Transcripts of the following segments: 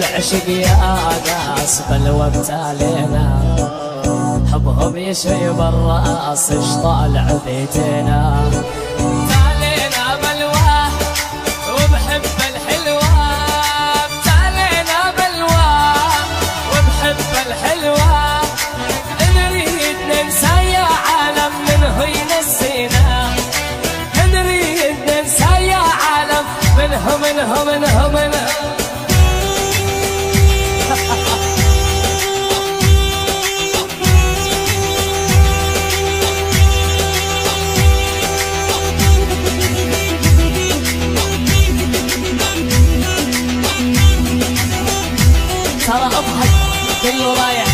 والعشق يا ناس بلوى ابتالينا، حبهم يشيب الراس اش طالع بيتنا. ابتالينا بلوى وبحب الحلوة، ابتالينا بلوى وبحب الحلوة، نريد ننسى يا عالم منه ينسينا، نريد ننسى يا عالم منه منه منه منه. ترى اضحك كله رايح.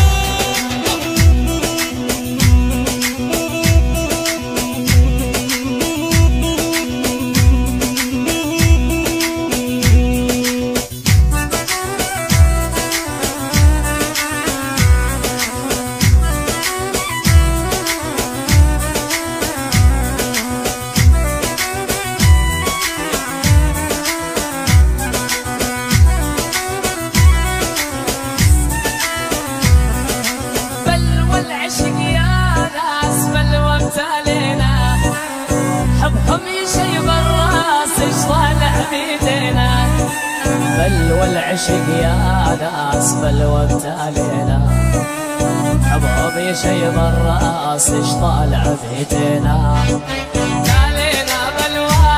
حبهم يشيب الراس اش طالع بيدينا، بلوى العشق يا ناس بلوى ابتالينا، حبهم يشيب الراس اش طالع بيدينا. ابتالينا بلوى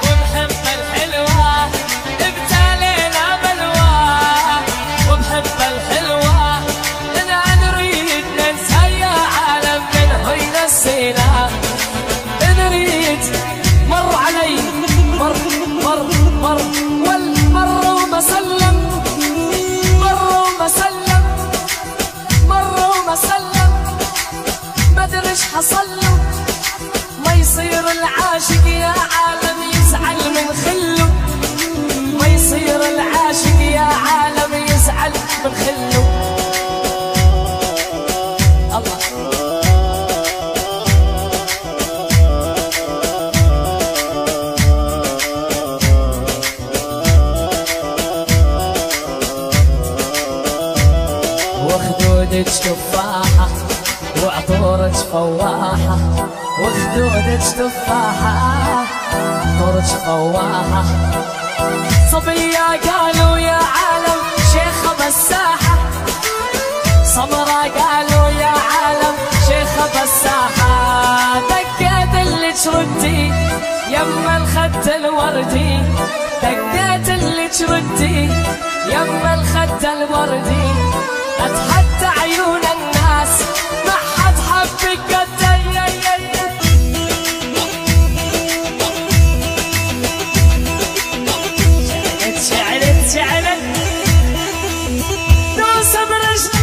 وبحب الحلوة، ابتالينا بلوى وبحب الحلوة، انا نريد ننسى يا عالم منه ينسينا، نريد مر علي مر مر مر والمر وما سلم، مر وما سلم، مر وما سلم، ما ادري ايش حصل له، ما يصير العاشق يا عالم يزعل من خله، ما يصير العاشق يا عالم يزعل من خله. الله وخدودك تفاحة وعطورك فواحة، وخدودك تفاحة عطورك فواحة، صبية قالوا يا عالم شيخة بساحة، سمرة قالوا يا عالم شيخة بساحة، دقيت اللي تردي يما الخد الوردي، دقيت اللي تردي يما الخد الوردي، اتحدى عيون الناس ما حد حبك قد شعلت شعلت دوس برجل.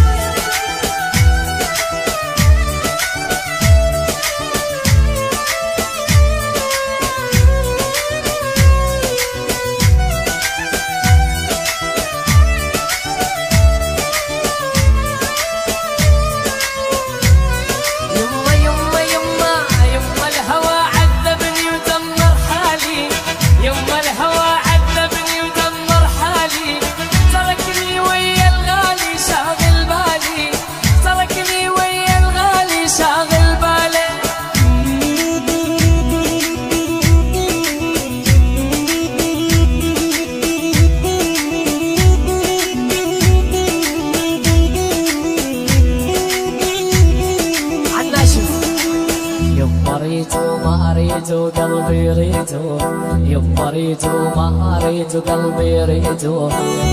وقلبي ريتو يما ريتو ما ريتو قلبي ريتو،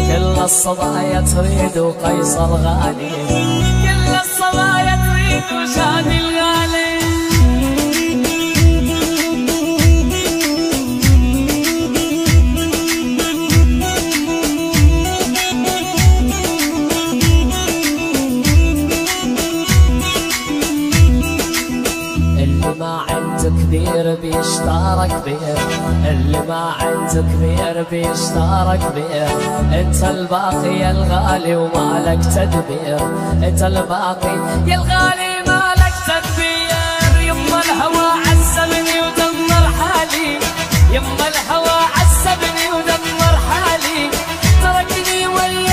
كل الصبايا تريد قيصر غالي، كل الصبايا تريد شادي الغالي. كبير بيشترى كبير، اللي ما عنده كبير بيشترى كبير، انت الباقي يا الغالي ومالك تدبير، انت الباقي يا الغالي مالك تدبير. يما الهوى عذبني ودمر حالي، يما الهوى عذبني ودمر حالي، تركني ويا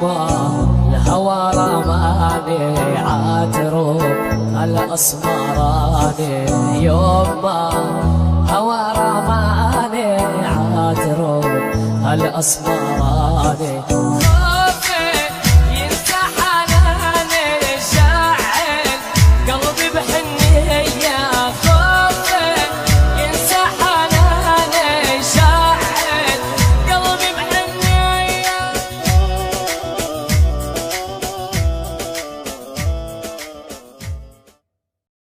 الهوى رماني عاترو الأسمراني يوم ما هوى رماني عاترو الأسمراني